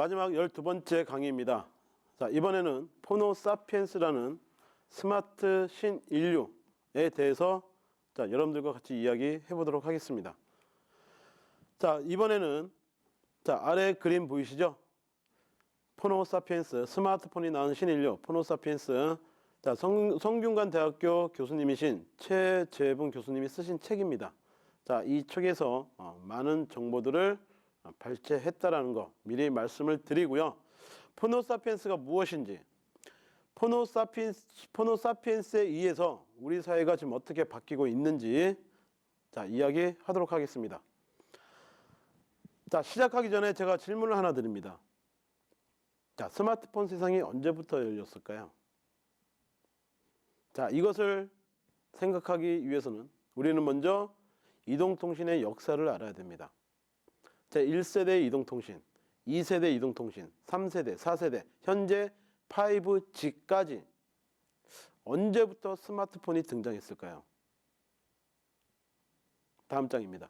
마지막 12번째 강의입니다. 자, 이번에는 포노사피엔스라는 스마트 신인류에 대해서 여러분들과 같이 이야기해 보도록 하겠습니다. 자, 이번에는 아래 그림 보이시죠? 포노사피엔스, 스마트폰이 낳은 신인류, 포노사피엔스. 자, 성균관 대학교 교수님이신 최재분 교수님이 쓰신 책입니다. 자, 이 책에서 많은 정보들을 발췌했다라는 거 미리 말씀을 드리고요. 포노사피엔스가 무엇인지, 포노사피엔스에 의해서 우리 사회가 지금 어떻게 바뀌고 있는지 이야기하도록 하겠습니다. 자, 시작하기 전에 제가 질문을 하나 드립니다. 자, 스마트폰 세상이 언제부터 열렸을까요? 자, 이것을 생각하기 위해서는 우리는 먼저 이동통신의 역사를 알아야 됩니다. 자, 1세대 이동통신, 2세대 이동통신, 3세대, 4세대, 현재 5G까지 언제부터 스마트폰이 등장했을까요? 다음 장입니다.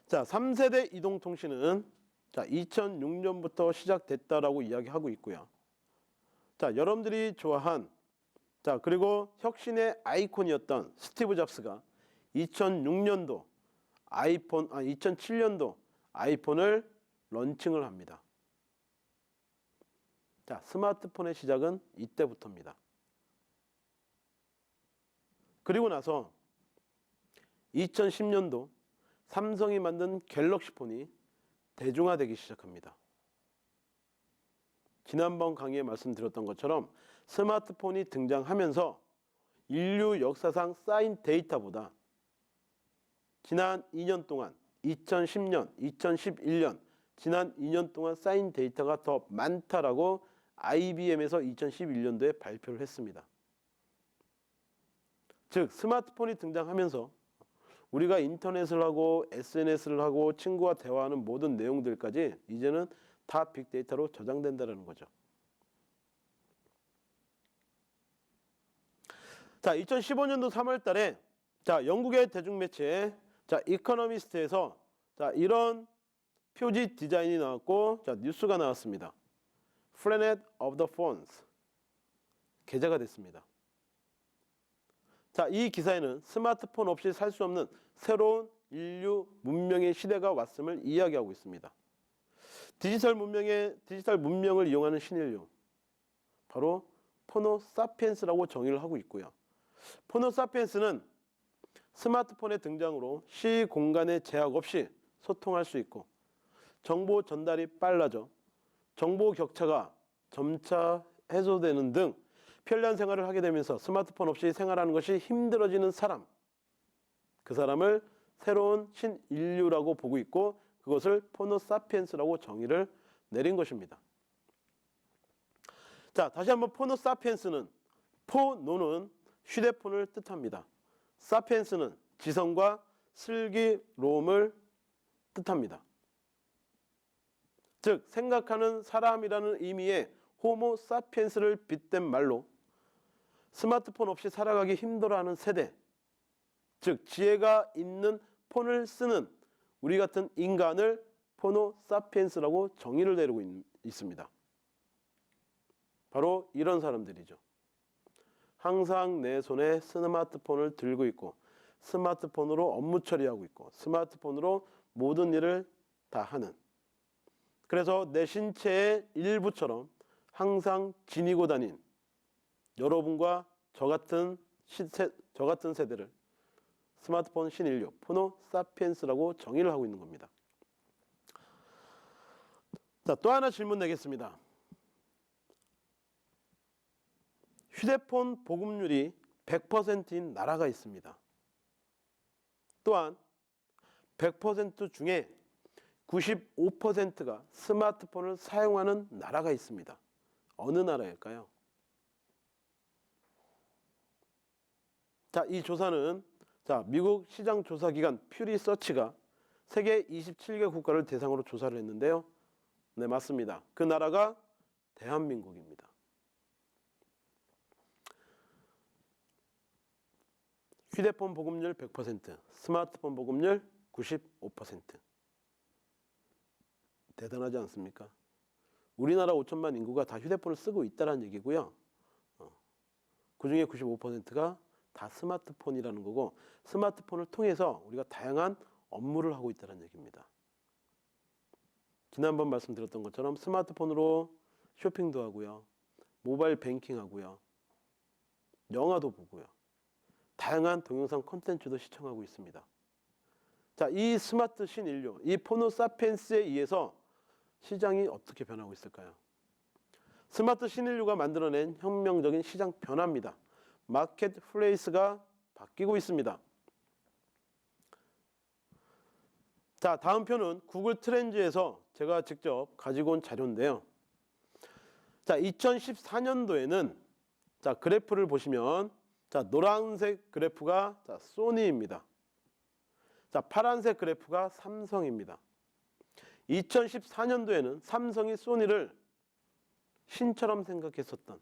자, 3세대 이동통신은 2006년부터 시작됐다라고 이야기하고 있고요. 자, 여러분들이 좋아한 그리고 혁신의 아이콘이었던 스티브 잡스가 2007년도 아이폰을 런칭을 합니다. 자, 스마트폰의 시작은 이때부터입니다. 그리고 나서 2010년도 삼성이 만든 갤럭시 폰이 대중화되기 시작합니다. 지난번 강의에 말씀드렸던 것처럼 스마트폰이 등장하면서 인류 역사상 쌓인 데이터보다 지난 2년 동안 2010년, 2011년 지난 2년 동안 쌓인 데이터가 더 많다라고 IBM에서 2011년도에 발표를 했습니다. 즉 스마트폰이 등장하면서 우리가 인터넷을 하고 SNS를 하고 친구와 대화하는 모든 내용들까지 이제는 다 빅데이터로 저장된다는 거죠. 자, 2015년도 3월 달에 영국의 대중매체 이코노미스트에서 이런 표지 디자인이 나왔고 뉴스가 나왔습니다. Planet of the Phones 게재가 됐습니다. 자, 이 기사에는 스마트폰 없이 살 수 없는 새로운 인류 문명의 시대가 왔음을 이야기하고 있습니다. 디지털 문명을 이용하는 신인류, 바로 포노사피엔스라고 정의를 하고 있고요. 포노사피엔스는 스마트폰의 등장으로 시 공간의 제약 없이 소통할 수 있고 정보 전달이 빨라져 정보 격차가 점차 해소되는 등 편리한 생활을 하게 되면서 스마트폰 없이 생활하는 것이 힘들어지는 사람, 그 사람을 새로운 신인류라고 보고 있고 그것을 포노사피엔스라고 정의를 내린 것입니다. 자, 다시 한번 포노사피엔스는, 포노는 휴대폰을 뜻합니다. 사피엔스는 지성과 슬기로움을 뜻합니다. 즉 생각하는 사람이라는 의미의 호모 사피엔스를 빗댄 말로 스마트폰 없이 살아가기 힘들어하는 세대, 즉 지혜가 있는 폰을 쓰는 우리 같은 인간을 포노사피엔스라고 정의를 내리고 있습니다. 바로 이런 사람들이죠. 항상 내 손에 스마트폰을 들고 있고 스마트폰으로 업무 처리하고 있고 스마트폰으로 모든 일을 다 하는, 그래서 내 신체의 일부처럼 항상 지니고 다닌 여러분과 저 같은 세대를 스마트폰 신인류, 포노사피엔스라고 정의를 하고 있는 겁니다. 자, 또 하나 질문 내겠습니다. 휴대폰 보급률이 100%인 나라가 있습니다. 또한 100% 중에 95%가 스마트폰을 사용하는 나라가 있습니다. 어느 나라일까요? 자, 이 조사는 미국 시장 조사기관 퓨리서치가 세계 27개 국가를 대상으로 조사를 했는데요. 네, 맞습니다. 그 나라가 대한민국입니다. 휴대폰 보급률 100%, 스마트폰 보급률 95%. 대단하지 않습니까? 우리나라 5천만 인구가 다 휴대폰을 쓰고 있다는 얘기고요. 그중에 95%가 다 스마트폰이라는 거고, 스마트폰을 통해서 우리가 다양한 업무를 하고 있다는 얘기입니다. 지난번 말씀드렸던 것처럼 스마트폰으로 쇼핑도 하고요, 모바일 뱅킹 하고요, 영화도 보고요, 다양한 동영상 콘텐츠도 시청하고 있습니다. 자, 이 스마트 신인류, 이 포노사피엔스에 의해서 시장이 어떻게 변하고 있을까요? 스마트 신인류가 만들어낸 혁명적인 시장 변화입니다. 마켓 플레이스가 바뀌고 있습니다. 자, 다음 표는 구글 트렌즈에서 제가 직접 가지고 온 자료인데요. 자, 2014년도에는 자, 그래프를 보시면 자, 노란색 그래프가 자, 소니입니다. 자, 파란색 그래프가 삼성입니다. 2014년도에는 삼성이 소니를 신처럼 생각했었던,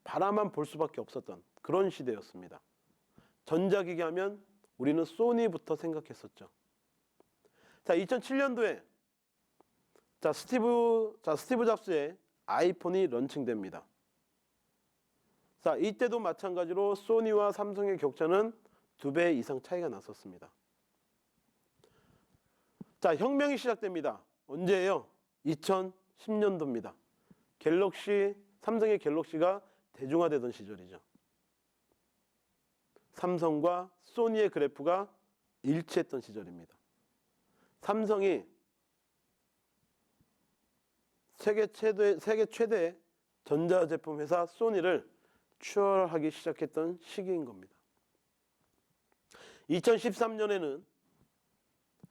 바라만 볼 수밖에 없었던 그런 시대였습니다. 전자기기 하면 우리는 소니부터 생각했었죠. 자, 2007년도에 스티브 잡스의 아이폰이 런칭됩니다. 자, 이때도 마찬가지로 소니와 삼성의 격차는 2배 이상 차이가 났었습니다. 자, 혁명이 시작됩니다. 언제예요? 2010년도입니다. 삼성의 갤럭시가 대중화되던 시절이죠. 삼성과 소니의 그래프가 일치했던 시절입니다. 삼성이 세계 최대 전자제품 회사 소니를 추월하기 시작했던 시기인 겁니다. 2013년에는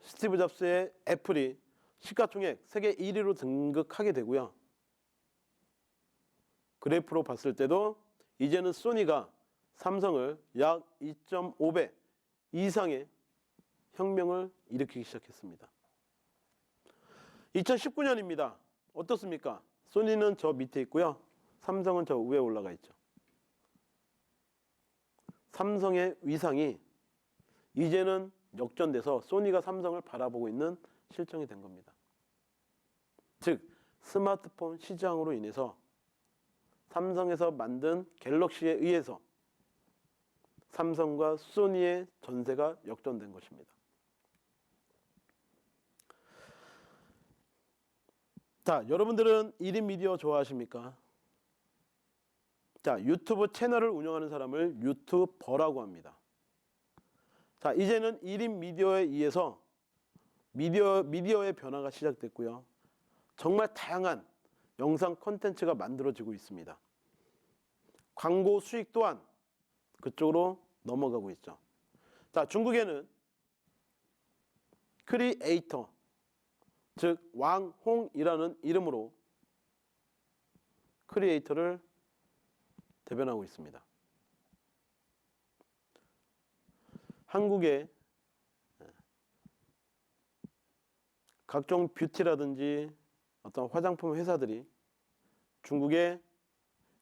스티브 잡스의 애플이 시가총액 세계 1위로 등극하게 되고요. 그래프로 봤을 때도 이제는 소니가 삼성을 약 2.5배 이상의 혁명을 일으키기 시작했습니다. 2019년입니다. 어떻습니까? 소니는 저 밑에 있고요. 삼성은 저 위에 올라가 있죠. 삼성의 위상이 이제는 역전돼서 소니가 삼성을 바라보고 있는 실정이 된 겁니다. 즉, 스마트폰 시장으로 인해서 삼성에서 만든 갤럭시에 의해서 삼성과 소니의 전세가 역전된 것입니다. 자, 여러분들은 1인 미디어 좋아하십니까? 자, 유튜브 채널을 운영하는 사람을 유튜버라고 합니다. 자, 이제는 1인 미디어에 의해서 미디어의 변화가 시작됐고요. 정말 다양한 영상 콘텐츠가 만들어지고 있습니다. 광고 수익 또한 그쪽으로 넘어가고 있죠. 자, 중국에는 크리에이터, 즉 왕홍이라는 이름으로 크리에이터를 대변하고 있습니다. 한국의 각종 뷰티라든지 어떤 화장품 회사들이 중국의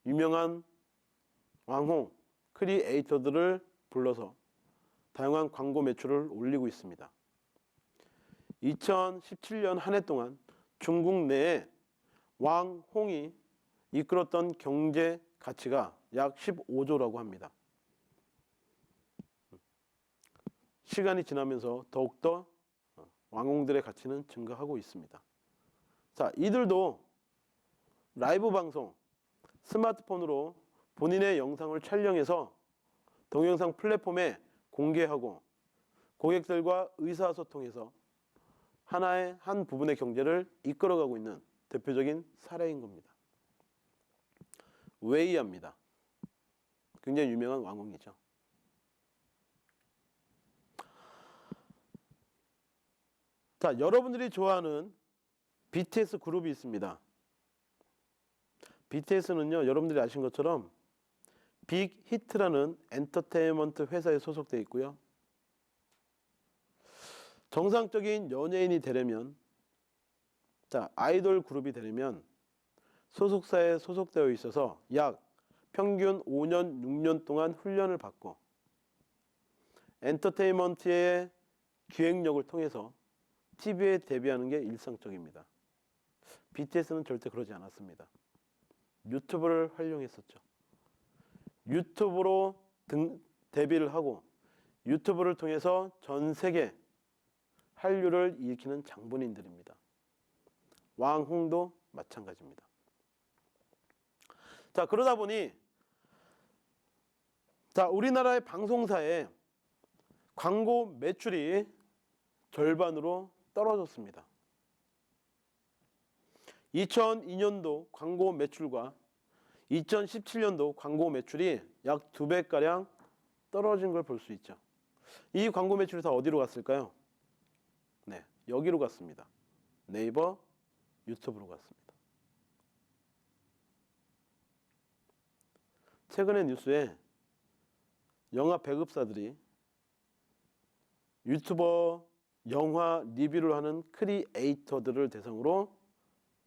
유명한 왕홍 크리에이터들을 불러서 다양한 광고 매출을 올리고 있습니다. 2017년 한 해 동안 중국 내에 왕홍이 이끌었던 경제 가치가 약 15조라고 합니다. 시간이 지나면서 더욱더 왕홍들의 가치는 증가하고 있습니다. 자, 이들도 라이브 방송, 스마트폰으로 본인의 영상을 촬영해서 동영상 플랫폼에 공개하고 고객들과 의사소통해서 한 부분의 경제를 이끌어가고 있는 대표적인 사례인 겁니다. 웨이야입니다. 굉장히 유명한 왕홍이죠. 자, 여러분들이 좋아하는 BTS 그룹이 있습니다. BTS는요, 여러분들이 아신 것처럼 빅히트라는 엔터테인먼트 회사에 소속되어 있고요. 정상적인 연예인이 되려면, 자, 아이돌 그룹이 되려면 소속사에 소속되어 있어서 약 평균 5년, 6년 동안 훈련을 받고 엔터테인먼트의 기획력을 통해서 TV에 데뷔하는 게 일상적입니다. BTS는 절대 그러지 않았습니다. 유튜브를 활용했었죠. 유튜브로 데뷔를 하고 유튜브를 통해서 전 세계 한류를 일으키는 장본인들입니다. 왕홍도 마찬가지입니다. 자, 그러다 보니 우리나라의 방송사에 광고 매출이 절반으로 떨어졌습니다. 2002년도 광고 매출과 2017년도 광고 매출이 약 2배가량 떨어진 걸 볼 수 있죠. 이 광고 매출이 다 어디로 갔을까요? 네, 여기로 갔습니다. 네이버, 유튜브로 갔습니다. 최근에 뉴스에 영화 배급사들이 유튜버 영화 리뷰를 하는 크리에이터들을 대상으로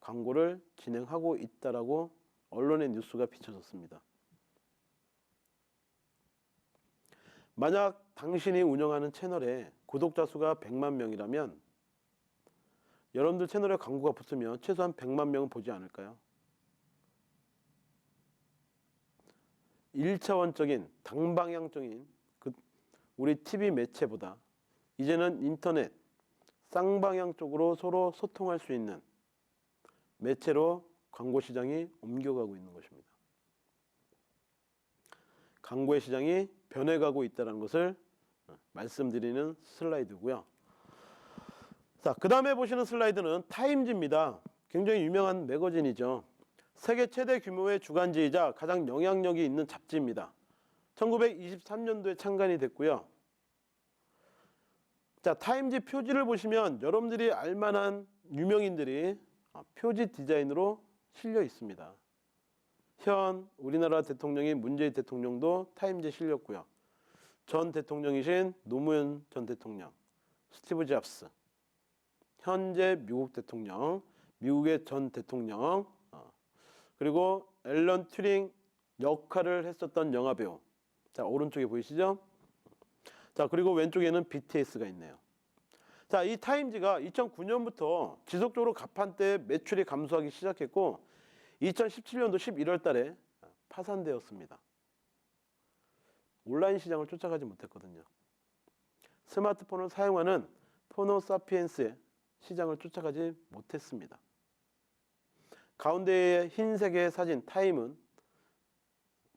광고를 진행하고 있다라고 언론의 뉴스가 비춰졌습니다. 만약 당신이 운영하는 채널에 구독자 수가 100만 명이라면 여러분들 채널에 광고가 붙으면 최소한 100만 명은 보지 않을까요? 1차원적인 당방향적인 우리 TV 매체보다 이제는 인터넷 쌍방향 쪽으로 서로 소통할 수 있는 매체로 광고 시장이 옮겨가고 있는 것입니다. 광고의 시장이 변해가고 있다는 것을 말씀드리는 슬라이드고요. 자, 그 다음에 보시는 슬라이드는 타임지입니다. 굉장히 유명한 매거진이죠. 세계 최대 규모의 주간지이자 가장 영향력이 있는 잡지입니다. 1923년도에 창간이 됐고요. 자, 타임지 표지를 보시면 여러분들이 알만한 유명인들이 표지 디자인으로 실려 있습니다. 현 우리나라 대통령인 문재인 대통령도 타임지에 실렸고요. 전 대통령이신 노무현 전 대통령, 스티브 잡스, 현재 미국 대통령, 미국의 전 대통령, 그리고 앨런 튜링 역할을 했었던 영화배우. 자, 오른쪽에 보이시죠? 자, 그리고 왼쪽에는 BTS가 있네요. 자, 이 타임지가 2009년부터 지속적으로 가판대 매출이 감소하기 시작했고 2017년도 11월 달에 파산되었습니다. 온라인 시장을 쫓아가지 못했거든요. 스마트폰을 사용하는 포노사피엔스의 시장을 쫓아가지 못했습니다. 가운데의 흰색의 사진 타임은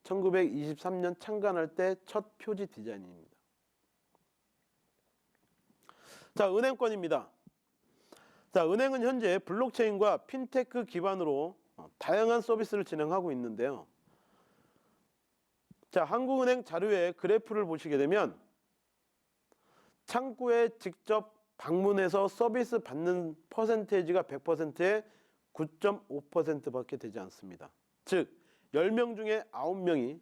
1923년 창간할 때 첫 표지 디자인입니다. 자, 은행권입니다. 자, 은행은 현재 블록체인과 핀테크 기반으로 다양한 서비스를 진행하고 있는데요. 자, 한국은행 자료의 그래프를 보시게 되면 창구에 직접 방문해서 서비스 받는 퍼센테이지가 100%에 9.5%밖에 되지 않습니다. 즉 10명 중에 9명이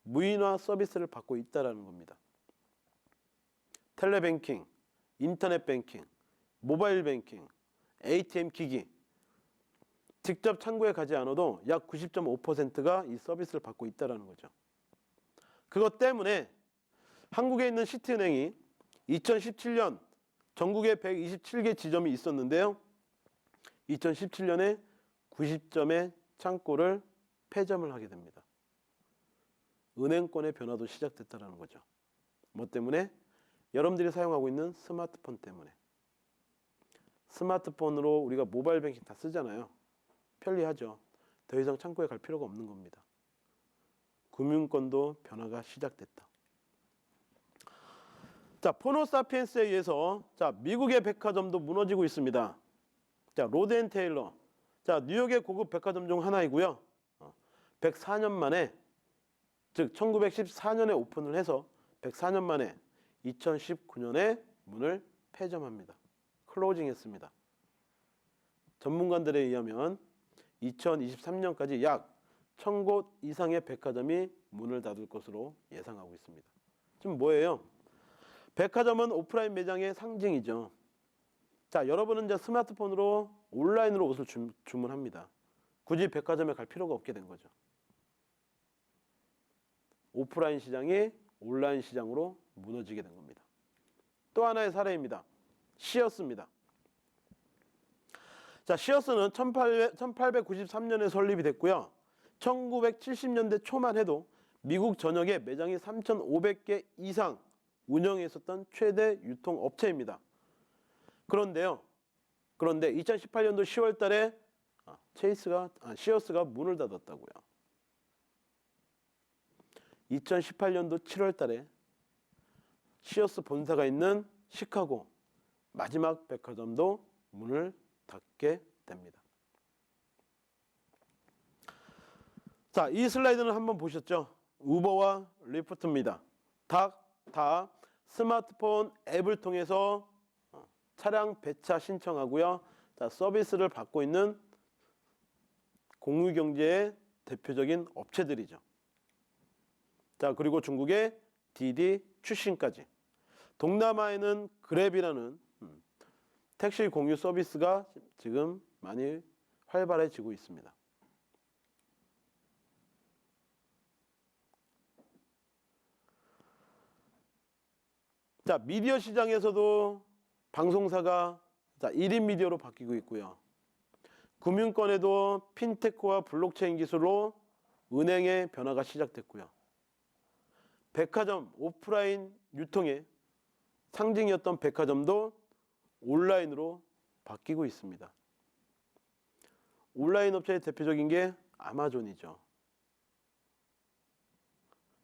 무인화 서비스를 받고 있다는 겁니다. 텔레뱅킹, 인터넷 뱅킹, 모바일 뱅킹, ATM 기기 직접 창구에 가지 않아도 약 90.5%가 이 서비스를 받고 있다는 거죠. 그것 때문에 한국에 있는 시티은행이 2017년 전국에 127개 지점이 있었는데요. 2017년에 90점의 창구를 폐점을 하게 됩니다. 은행권의 변화도 시작됐다는 거죠. 뭐 때문에? 여러분들이 사용하고 있는 스마트폰 때문에. 스마트폰으로 우리가 모바일 뱅킹 다 쓰잖아요. 편리하죠. 더 이상 창구에 갈 필요가 없는 겁니다. 금융권도 변화가 시작됐다. 자, 포노사피엔스에 의해서 자, 미국의 백화점도 무너지고 있습니다. 자, 로드앤테일러. 자, 뉴욕의 고급 백화점 중 하나이고요. 104년 만에, 즉 1914년에 오픈을 해서 104년 만에 2019년에 문을 폐점합니다. 클로징했습니다. 전문가들에 의하면 2023년까지 약 1000곳 이상의 백화점이 문을 닫을 것으로 예상하고 있습니다. 지금 뭐예요? 백화점은 오프라인 매장의 상징이죠. 자, 여러분은 이제 스마트폰으로 온라인으로 옷을 주문합니다. 굳이 백화점에 갈 필요가 없게 된 거죠. 오프라인 시장이 온라인 시장으로 무너지게 된 겁니다. 또 하나의 사례입니다. 시어스입니다. 자, 시어스는 1893년에 설립이 됐고요. 1970년대 초만 해도 미국 전역에 매장이 3,500개 이상 운영했었던 최대 유통업체입니다. 그런데 2018년도 10월 달에 시어스가 문을 닫았다고요. 2018년도 7월 달에 시어스 본사가 있는 시카고 마지막 백화점도 문을 닫게 됩니다. 자, 이 슬라이드는 한번 보셨죠? 우버와 리프트입니다. 다 스마트폰 앱을 통해서 차량 배차 신청하고요. 자, 서비스를 받고 있는 공유경제의 대표적인 업체들이죠. 자, 그리고 중국의 디디 출신까지. 동남아에는 그랩이라는 택시 공유 서비스가 지금 많이 활발해지고 있습니다. 자, 미디어 시장에서도 방송사가 1인 미디어로 바뀌고 있고요. 금융권에도 핀테크와 블록체인 기술로 은행의 변화가 시작됐고요. 백화점, 오프라인 유통의 상징이었던 백화점도 온라인으로 바뀌고 있습니다. 온라인 업체의 대표적인 게 아마존이죠.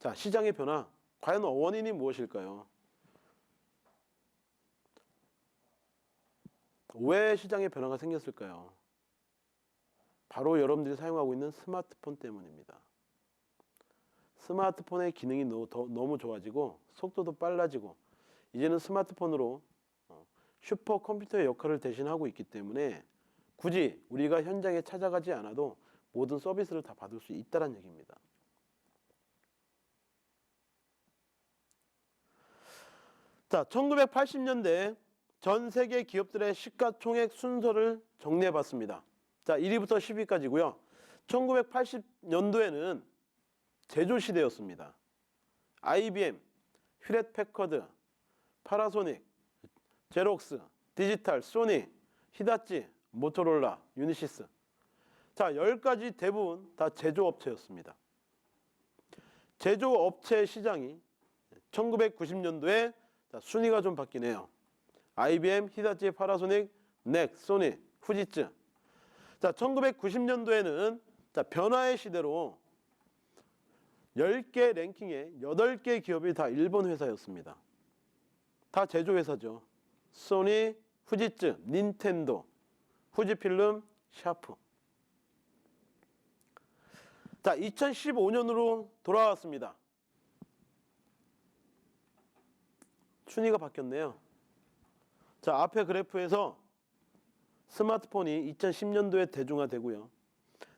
자, 시장의 변화, 과연 원인이 무엇일까요? 왜 시장의 변화가 생겼을까요? 바로 여러분들이 사용하고 있는 스마트폰 때문입니다. 스마트폰의 기능이 너무 좋아지고 속도도 빨라지고 이제는 스마트폰으로 슈퍼컴퓨터의 역할을 대신하고 있기 때문에 굳이 우리가 현장에 찾아가지 않아도 모든 서비스를 다 받을 수 있다는 얘기입니다. 자, 1980년대 전 세계 기업들의 시가총액 순서를 정리해 봤습니다. 자, 1위부터 10위까지고요. 1980년도에는 제조 시대였습니다. IBM, 휴렛패커드, 파나소닉, 제록스, 디지털, 소니, 히다치, 모토로라, 유니시스. 자, 10가지 대부분 다 제조업체였습니다. 제조업체 시장이 1990년도에 순위가 좀 바뀌네요. IBM, 히다치, 파나소닉, 넥, 소니, 후지츠. 자, 1990년도에는 변화의 시대로 10개 랭킹에 8개 기업이 다 일본 회사였습니다. 다 제조회사죠. 소니, 후지츠, 닌텐도, 후지필름, 샤프. 자, 2015년으로 돌아왔습니다. 순위가 바뀌었네요. 자, 앞에 그래프에서 스마트폰이 2010년도에 대중화되고요.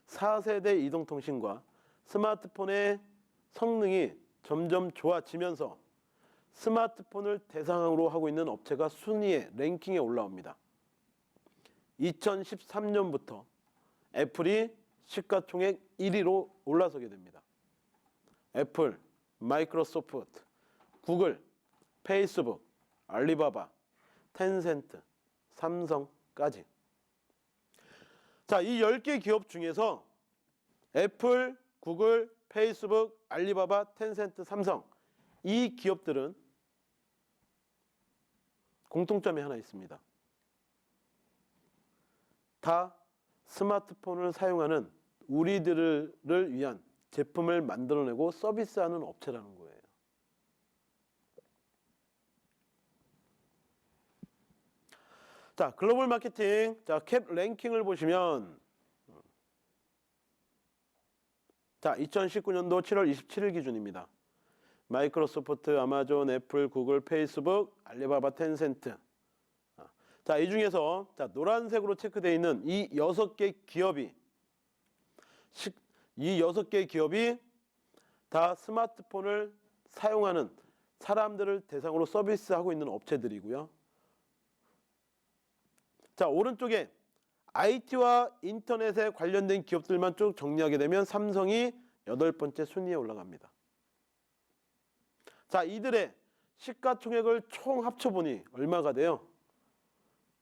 4세대 이동통신과 스마트폰의 성능이 점점 좋아지면서 스마트폰을 대상으로 하고 있는 업체가 순위에 랭킹에 올라옵니다. 2013년부터 애플이 시가총액 1위로 올라서게 됩니다. 애플, 마이크로소프트, 구글, 페이스북, 알리바바, 텐센트, 삼성까지. 자, 이 10개 기업 중에서 애플, 구글, 페이스북, 알리바바, 텐센트, 삼성 이 기업들은 공통점이 하나 있습니다. 다 스마트폰을 사용하는 우리들을 위한 제품을 만들어내고 서비스하는 업체라는 거예요. 자, 글로벌 마케팅, 자, 캡 랭킹을 보시면, 자, 2019년도 7월 27일 기준입니다. 마이크로소프트, 아마존, 애플, 구글, 페이스북, 알리바바, 텐센트. 자, 이 중에서 자, 노란색으로 체크되어 있는 이 6개 기업이 다 스마트폰을 사용하는 사람들을 대상으로 서비스하고 있는 업체들이고요. 자, 오른쪽에 IT와 인터넷에 관련된 기업들만 쭉 정리하게 되면 삼성이 8번째 순위에 올라갑니다. 자, 이들의 시가총액을 총 합쳐보니 얼마가 돼요?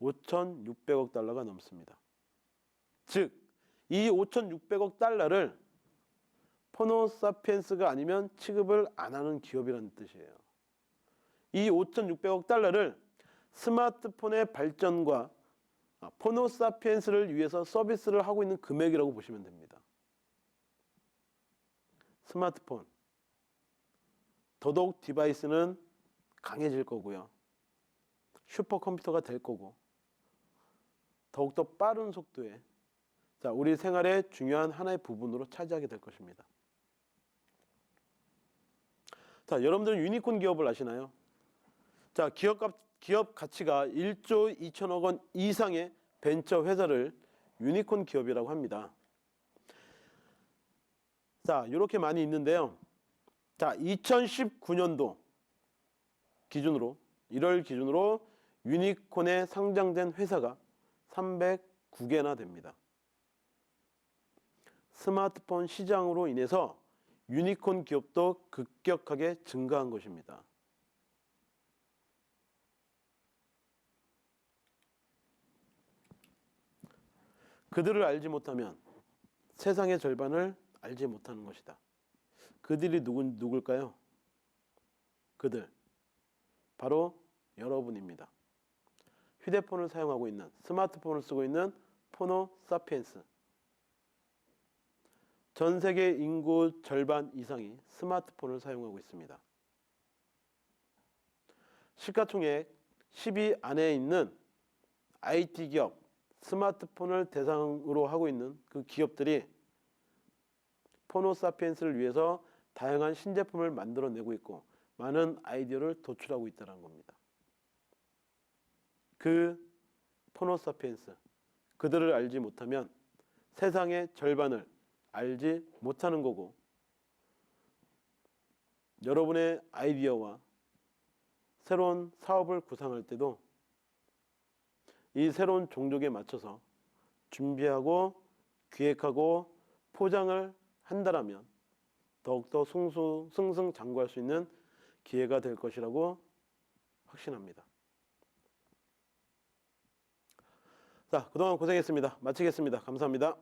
5,600억 달러가 넘습니다. 즉, 이 5,600억 달러를 포노사피엔스가 아니면 취급을 안 하는 기업이라는 뜻이에요. 이 5,600억 달러를 스마트폰의 발전과 포노사피엔스를 위해서 서비스를 하고 있는 금액이라고 보시면 됩니다. 스마트폰, 더더욱 디바이스는 강해질 거고요. 슈퍼컴퓨터가 될 거고, 더욱더 빠른 속도에 우리 생활의 중요한 하나의 부분으로 차지하게 될 것입니다. 자, 여러분들은 유니콘 기업을 아시나요? 자, 기업 가치가 1조 2천억 원 이상의 벤처 회사를 유니콘 기업이라고 합니다. 자, 이렇게 많이 있는데요. 자, 2019년도 기준으로 1월 기준으로 유니콘에 상장된 회사가 309개나 됩니다. 스마트폰 시장으로 인해서 유니콘 기업도 급격하게 증가한 것입니다. 그들을 알지 못하면 세상의 절반을 알지 못하는 것이다. 그들이 누굴까요? 그들, 바로 여러분입니다. 휴대폰을 사용하고 있는, 스마트폰을 쓰고 있는 포노사피엔스. 전 세계 인구 절반 이상이 스마트폰을 사용하고 있습니다. 시가총액 10위 안에 있는 IT 기업, 스마트폰을 대상으로 하고 있는 그 기업들이 포노사피엔스를 위해서 다양한 신제품을 만들어내고 있고 많은 아이디어를 도출하고 있다는 겁니다. 그 포노사피엔스, 그들을 알지 못하면 세상의 절반을 알지 못하는 거고, 여러분의 아이디어와 새로운 사업을 구상할 때도 이 새로운 종족에 맞춰서 준비하고 기획하고 포장을 한다라면 더욱더 승승장구할 수 있는 기회가 될 것이라고 확신합니다. 자, 그동안 고생했습니다. 마치겠습니다. 감사합니다.